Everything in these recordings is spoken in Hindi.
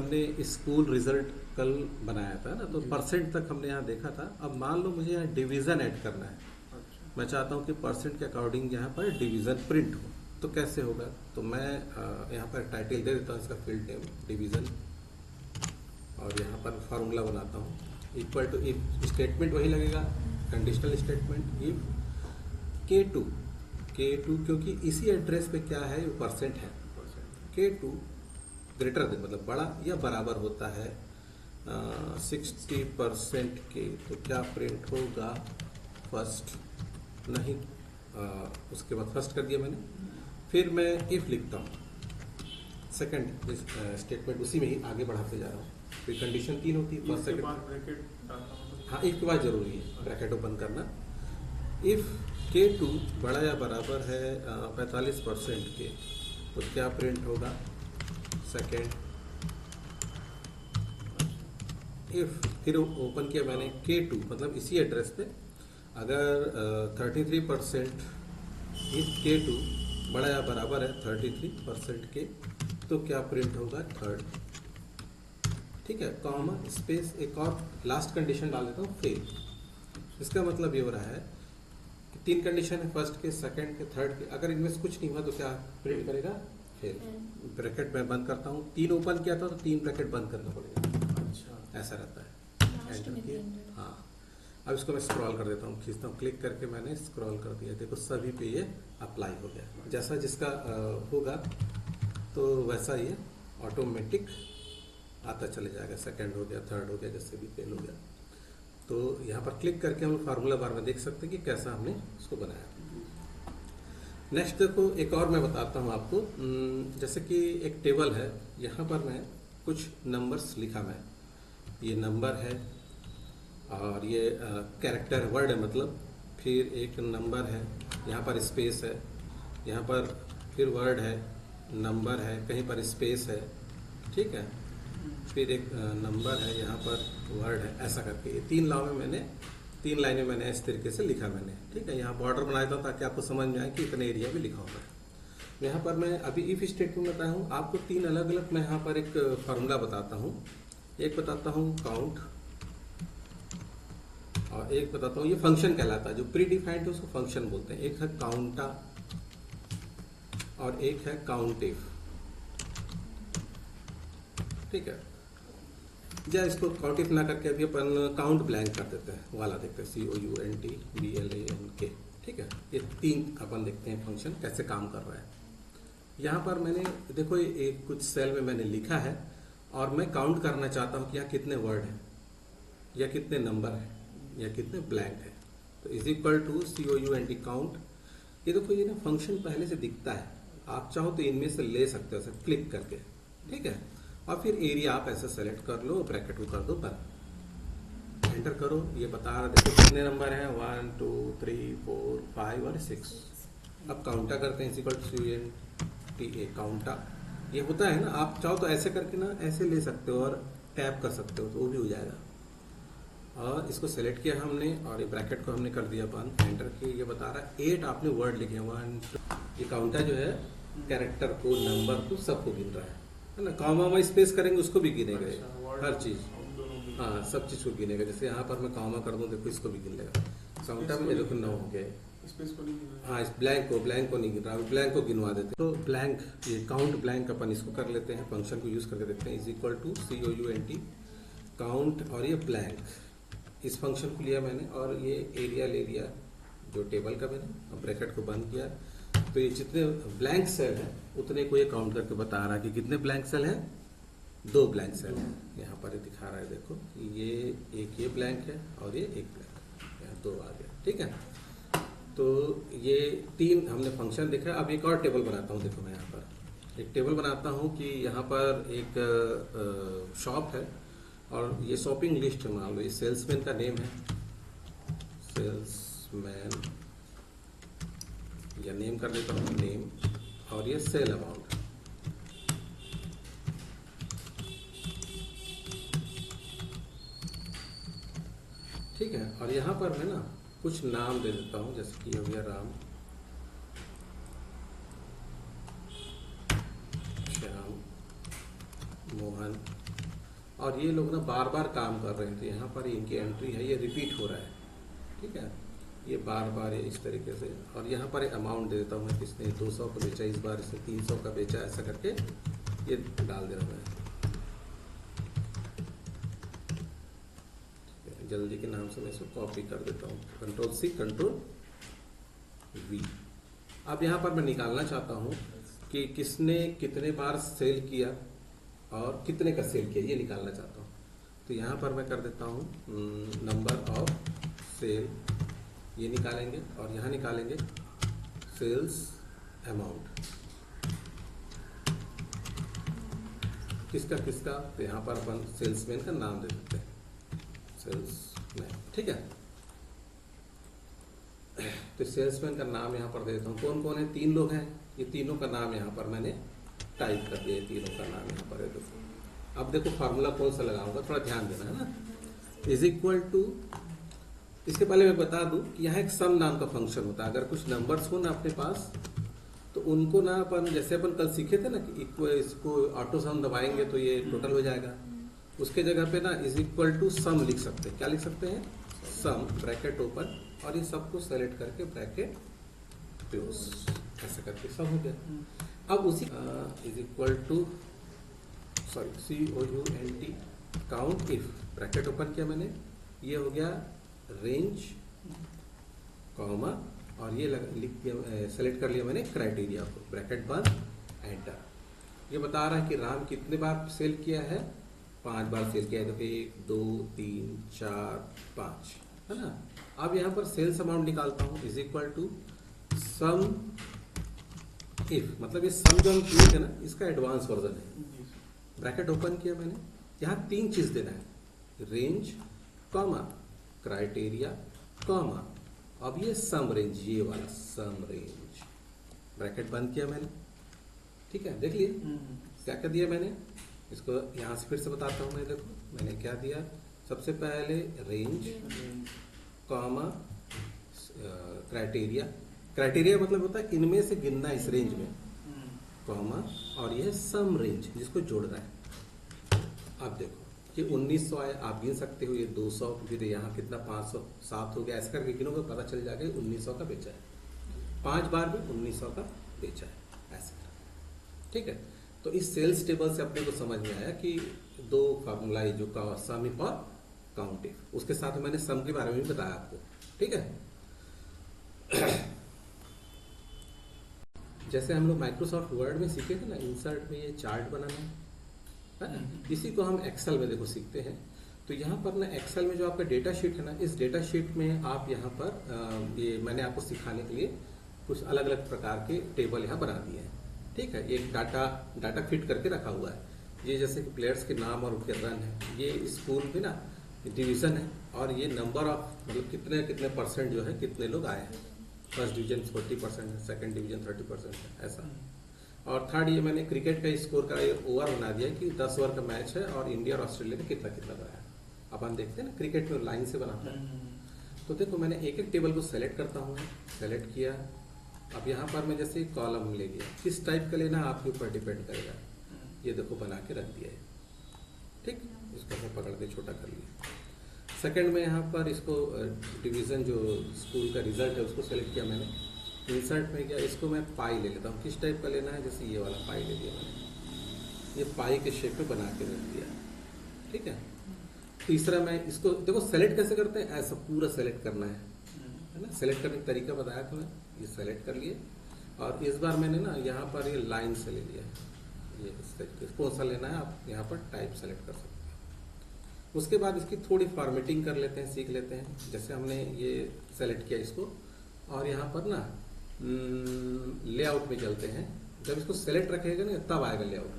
हमने स्कूल रिजल्ट कल बनाया था ना, तो परसेंट तक हमने यहाँ देखा था। अब मान लो मुझे यहाँ डिवीज़न ऐड करना है। अच्छा। मैं चाहता हूँ कि परसेंट के अकॉर्डिंग यहाँ पर डिवीज़न प्रिंट हो, तो कैसे होगा? तो मैं यहाँ पर टाइटल दे देता हूँ इसका फील्ड नेम डिवीज़न, और यहाँ पर फार्मूला बनाता हूँ इक्वल टू, इफ स्टेटमेंट वही लगेगा, कंडीशनल स्टेटमेंट, इफ K2 क्योंकि इसी एड्रेस पे क्या है, परसेंट है, K2 ग्रेटर देन मतलब बड़ा या बराबर होता है 60% के, तो क्या प्रिंट होगा? फर्स्ट नहीं, उसके बाद फर्स्ट कर दिया मैंने। फिर मैं इफ लिखता हूँ, सेकंड स्टेटमेंट उसी में ही आगे बढ़ाते जा रहा हूँ। फिर कंडीशन 3 होती है, फर्स्ट सेकंड। हाँ, इफ के बाद जरूरी है ब्रैकेट ओपन करना। इफ K2 बड़ा या बराबर है 45% के, तो क्या प्रिंट होगा? सेकेंड। इफ फिर ओपन किया मैंने K2 मतलब इसी एड्रेस पे, अगर 33% इफ K2 बड़ा या बराबर है 33% के, तो क्या प्रिंट होगा? थर्ड। ठीक है, कॉमा स्पेस एक और लास्ट कंडीशन डाल देता हूँ, फेल। इसका मतलब ये हो रहा है कि 3 कंडीशन है, फर्स्ट के, सेकंड के, थर्ड के, अगर इनमें से कुछ नहीं हुआ तो क्या प्रिंट करेगा? फेल। ब्रैकेट मैं बंद करता हूँ, 3 ओपन किया था तो 3 ब्रैकेट बंद करना पड़ेगा। अच्छा, ऐसा रहता है। एंटर किया। हाँ, अब इसको मैं स्क्रॉल कर देता हूँ, खींचता हूँ, क्लिक करके मैंने स्क्रॉल कर दिया। देखो सभी पे ये अप्लाई हो गया। जैसा जिसका होगा तो वैसा ये ऑटोमेटिक आता चले जाएगा। सेकंड हो गया, थर्ड हो गया, जैसे भी फेल हो गया। तो यहाँ पर क्लिक करके हम फार्मूला बार में देख सकते हैं कि कैसा हमने इसको बनाया। नेक्स्ट देखो, एक और मैं बताता हूँ आपको। जैसे कि एक टेबल है, यहाँ पर मैं कुछ नंबर्स लिखा, मैं ये नंबर है और ये कैरेक्टर वर्ड है मतलब, फिर एक नंबर है, यहाँ पर स्पेस है, यहाँ पर फिर वर्ड है, नंबर है, कहीं पर स्पेस है, ठीक है, फिर एक नंबर है, यहाँ पर वर्ड है, ऐसा करके ये 3 लाइनें मैंने इस तरीके से लिखा मैंने। ठीक है, यहाँ बॉर्डर बना देता हूँ ताकि आपको समझ में आए कि इतने एरिया में लिखा होगा। यहाँ पर मैं अभी इफ स्टेटमेंट बताया हूँ आपको, 3 अलग अलग मैं यहाँ पर एक फार्मूला बताता हूँ। एक बताता हूँ काउंट, और एक बताता हूँ, ये फंक्शन कहलाता है, जो प्री डिफाइंड है उसको फंक्शन बोलते हैं। एक है काउंटा और एक है काउंटिव। ठीक है, या इसको काउंटिव ना करके अभी अपन काउंट ब्लैंक कर देते हैं, वाला देखते हैं, COUNTBLANK। ठीक है, ये 3 अपन देखते हैं फंक्शन कैसे काम कर रहा है। यहाँ पर मैंने देखो एक कुछ सेल में मैंने लिखा है और मैं काउंट करना चाहता हूँ कि यहाँ कितने वर्ड हैं या कितने नंबर हैं या कितने ब्लैंक है। तो is equal to COUNT count. ये देखो ये ना फंक्शन पहले से दिखता है, आप चाहो तो इनमें से ले सकते हो ऐसे क्लिक करके। ठीक है, और फिर एरिया आप ऐसे सेलेक्ट कर लो, ब्रैकेट को कर दो बंद, एंटर करो। ये बता रहा देखो कितने नंबर हैं, 1 2 3 4 5 और 6। अब काउंटा करते हैं, इक्वल टू COUNTA काउंटा। ये होता है ना, आप चाहो तो ऐसे करके ना ऐसे ले सकते हो और टैप कर सकते हो, तो वो भी हो जाएगा। और इसको सेलेक्ट किया हमने और ये ब्रैकेट को हमने कर दिया बंद, एंटर किया। ये बता रहा है 8 आपने वर्ड लिखे, 1 ये काउंटा जो है कैरेक्टर को, नंबर को, सबको गिन रहा है ना। कॉमा स्पेस करेंगे उसको भी गिनेगा, हर चीज, हाँ सब चीज को गिनेगा। जैसे यहाँ पर मैं कॉमा कर दूं, देखो इसको भी गिन लेगा। काउंटा में देखो 9 हो गया। हाँ, इस ब्लैंक को नहीं गिन रहा, ब्लैंक को गिनवा देते हैं। तो ब्लैंक, ये काउंट ब्लैंक अपन इसको कर लेते हैं, फंक्शन को यूज करके देखते हैं। Is equal to COUNT count और ये ब्लैंक, इस फंक्शन को लिया मैंने और ये एरिया ले लिया जो टेबल का मैंने, ब्रैकेट को बंद किया। तो ये जितने ब्लैंक सेल है उतने को ये काउंट करके बता रहा है कि कितने ब्लैंक सेल हैं, 2 ब्लैंक सेल हैं। यहाँ पर ये दिखा रहा है, देखो ये एक ये ब्लैंक है और ये एक ब्लैंक, यहाँ 2 आ गया। ठीक है, तो ये 3 हमने फंक्शन देखा। अब एक और टेबल बनाता हूँ। देखो मैं यहाँ पर एक टेबल बनाता हूँ कि यहाँ पर एक शॉप है और ये शॉपिंग लिस्ट है, मान लो ये सेल्समैन का नेम है, सेल्समैन, या नेम कर देता हूँ नेम, और ये सेल अमाउंट। ठीक है, और यहाँ पर मैं ना कुछ नाम दे देता हूँ, जैसे कि हो गया राम, श्याम, मोहन, और ये लोग ना बार बार काम कर रहे थे, यहाँ पर इनकी एंट्री है, ये रिपीट हो रहा है, ठीक है, ये बार बार ये इस तरीके से। और यहाँ पर अमाउंट दे देता हूँ मैं, किसने 200 का बेचा, इस बार इसने 300 का बेचा, ऐसा करके ये डाल दे रहा मैं, जल्दी के नाम से मैं इसको कॉपी कर देता हूँ, कंट्रोल सी कंट्रोल वी। अब यहाँ पर मैं निकालना चाहता हूँ कि किसने कितने बार सेल किया और कितने का सेल किया, ये निकालना चाहता हूँ। तो यहाँ पर मैं कर देता हूँ नंबर ऑफ सेल, ये निकालेंगे, और यहाँ निकालेंगे सेल्स अमाउंट, किसका किसका, तो यहाँ पर अपन सेल्समैन का नाम दे देते हैं, सेल्समैन, ठीक है। तो सेल्समैन का नाम यहाँ पर दे देता हूँ, कौन कौन है, 3 लोग हैं, ये तीनों का नाम यहाँ पर मैंने टाइप कर दिया, तीनों का नाम यहाँ पर है। देखो अब देखो फार्मूला कौन सा लगाऊंगा, थोड़ा ध्यान देना है ना, इज इक्वल टू, इसके पहले मैं बता दूं कि यहाँ एक सम नाम का फंक्शन होता है। अगर कुछ नंबर्स हो ना अपने पास तो उनको ना अपन, जैसे अपन कल सीखे थे ना कि इसको ऑटो सम दबाएंगे तो ये टोटल हो जाएगा, उसके जगह पे ना इज इक्वल टू सम लिख सकते हैं। क्या लिख सकते हैं, सम ब्रैकेट ओपन, और ये सबको सेलेक्ट करके ब्रैकेट क्लोज, ऐसे करके सब हो गया। अब उसी is equal to sorry COUNT count if, bracket open किया मैंने, ये हो गया रेंज कॉमा, और ये लिख दिया, सेलेक्ट कर लिया मैंने क्राइटेरिया को, ब्रैकेट बंद, एंटर। ये बता रहा है कि राम कितने बार सेल किया है, 5 बार सेल किया है, तो 1 2 3 4 5 है ना। अब यहाँ पर सेल्स अमाउंट निकालता हूँ, is equal to sum if, मतलब ये सम जो हम किए थे ना इसका एडवांस वर्जन है। ब्रैकेट ओपन किया मैंने, यहाँ 3 चीज देना है, रेंज कॉमा क्राइटेरिया कॉमा, अब ये सम रेंज, ये वाला सम रेंज, ब्रैकेट बंद किया मैंने, ठीक है। देख लिए क्या क्या दिया मैंने, इसको यहाँ से फिर से बताता हूँ मैं। देखो मैंने क्या दिया, सबसे पहले रेंज कॉमा क्राइटेरिया, क्राइटेरिया मतलब होता है इनमें से गिनना इस रेंज में, कॉमा, और ये सम रेंज जिसको जोड़ना है। अब देखो ये 1900 आए, आप गिन सकते हो, ये 200, फिर यहाँ कितना 507 हो गया, ऐसे करके गिनोगे पता चल जाएगा 1900 का बेचा है, 5 बार भी 1900 का बेचा है, ऐसे, ठीक है। तो इस सेल्स टेबल से अपने को समझ में आया कि 2 फार्मूला जो का सम इफ और काउंट इफ, उसके साथ मैंने सम के बारे में भी बताया आपको, ठीक है। जैसे हम लोग माइक्रोसॉफ्ट वर्ड में सीखे थे ना, इंसर्ट में ये चार्ट बनाना है ना, इसी को हम एक्सेल में देखो सीखते हैं। तो यहाँ पर ना एक्सेल में जो आपका डेटा शीट है ना, इस डेटा शीट में आप यहाँ पर ये मैंने आपको सिखाने के लिए कुछ अलग अलग प्रकार के टेबल यहाँ बना दिए हैं, ठीक है। एक डाटा फिट करके रखा हुआ है, ये जैसे कि प्लेयर्स के नाम और उनके रन है, ये स्कूल में ना डिवीजन है, और ये नंबर ऑफ, मतलब कितने कितने परसेंट जो है, कितने लोग आए हैं, फर्स्ट डिवीजन 40% है, सेकंड डिवीजन 30% है, ऐसा। और थर्ड ये मैंने क्रिकेट का स्कोर का ये ओवर बना दिया कि 10 ओवर का मैच है और इंडिया और ऑस्ट्रेलिया ने कितना कितना बनाया। अपन देखते हैं ना क्रिकेट में लाइन से बनाता है, तो देखो मैंने एक एक टेबल को सेलेक्ट करता हूँ, सेलेक्ट किया। अब यहाँ पर मैं जैसे कॉलम ले लिया, किस टाइप का लेना आपके ऊपर डिपेंड करेगा। ये देखो बना के रख दिया है, ठीक, इसको मैं पकड़ के छोटा कर लिया। सेकंड में यहाँ पर इसको डिवीज़न जो स्कूल का रिजल्ट है उसको सेलेक्ट किया मैंने, इंसर्ट में गया, इसको मैं पाई ले लेता हूँ, किस टाइप का लेना है, जैसे ये वाला पाई ले लिया मैंने, ये पाई के शेप में बना के रख दिया, ठीक है। तीसरा मैं इसको देखो सेलेक्ट कैसे करते हैं, ऐसा पूरा सेलेक्ट करना है ना, सेलेक्ट करने का तरीका बताया था मैं, ये सेलेक्ट कर लिए। और इस बार मैंने ना यहाँ पर ये लाइन से ले लिया, ये कौन सा लेना है आप यहाँ पर टाइप सेलेक्ट कर सकते हैं। उसके बाद इसकी थोड़ी फॉर्मेटिंग कर लेते हैं, सीख लेते हैं। जैसे हमने ये सेलेक्ट किया इसको, और यहाँ पर ना लेआउट में चलते हैं। जब इसको सेलेक्ट रखेगा ना तब आएगा लेआउट,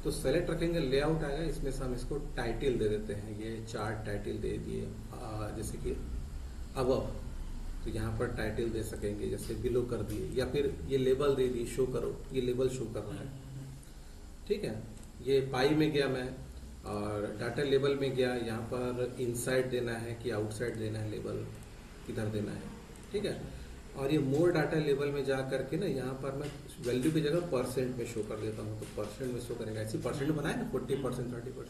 तो सेलेक्ट रखेंगे लेआउट आएगा, इसमें से हम इसको टाइटल दे देते हैं, ये चार्ट टाइटल दे दिए, जैसे कि अबव, तो यहाँ पर टाइटल दे सकेंगे, जैसे बिलो कर दिए, या फिर ये लेबल दे दिए, शो करो, ये लेबल शो कर रहा है, ठीक है। ये पाई में गया मैं, और डाटा लेबल में गया, यहाँ पर इनसाइड देना है कि आउटसाइड देना है, लेबल किधर देना है, ठीक है। और ये मोर डाटा लेवल में जा करके ना यहाँ पर मैं वैल्यू की जगह परसेंट में शो कर देता हूँ, तो परसेंट में शो करेगा, ऐसी परसेंट बनाए ना 40% 30%,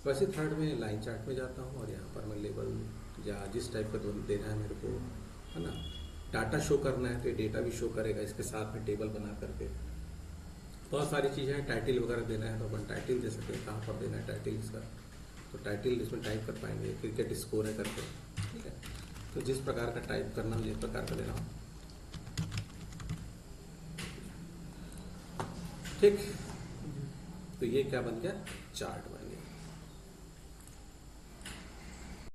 वैसे थर्ड में लाइन चार्ट में जाता हूँ और यहाँ पर मैं लेबल या जिस टाइप का देना है मेरे को, है ना, डाटा शो करना है तो ये डेटा भी शो करेगा इसके साथ में टेबल बना करके। बहुत सारी चीज़ें हैं, टाइटल वगैरह देना है तो अपन टाइटल दे सकते हैं, कहाँ पर देना है टाइटल इसका, तो टाइटल इसमें टाइप कर पाएंगे, क्रिकेट स्कोर है करके, ठीक है। तो जिस प्रकार का टाइप करना हो, जिस प्रकार का देना हो, ठीक। तो ये क्या बन गया, चार्ट बन गया।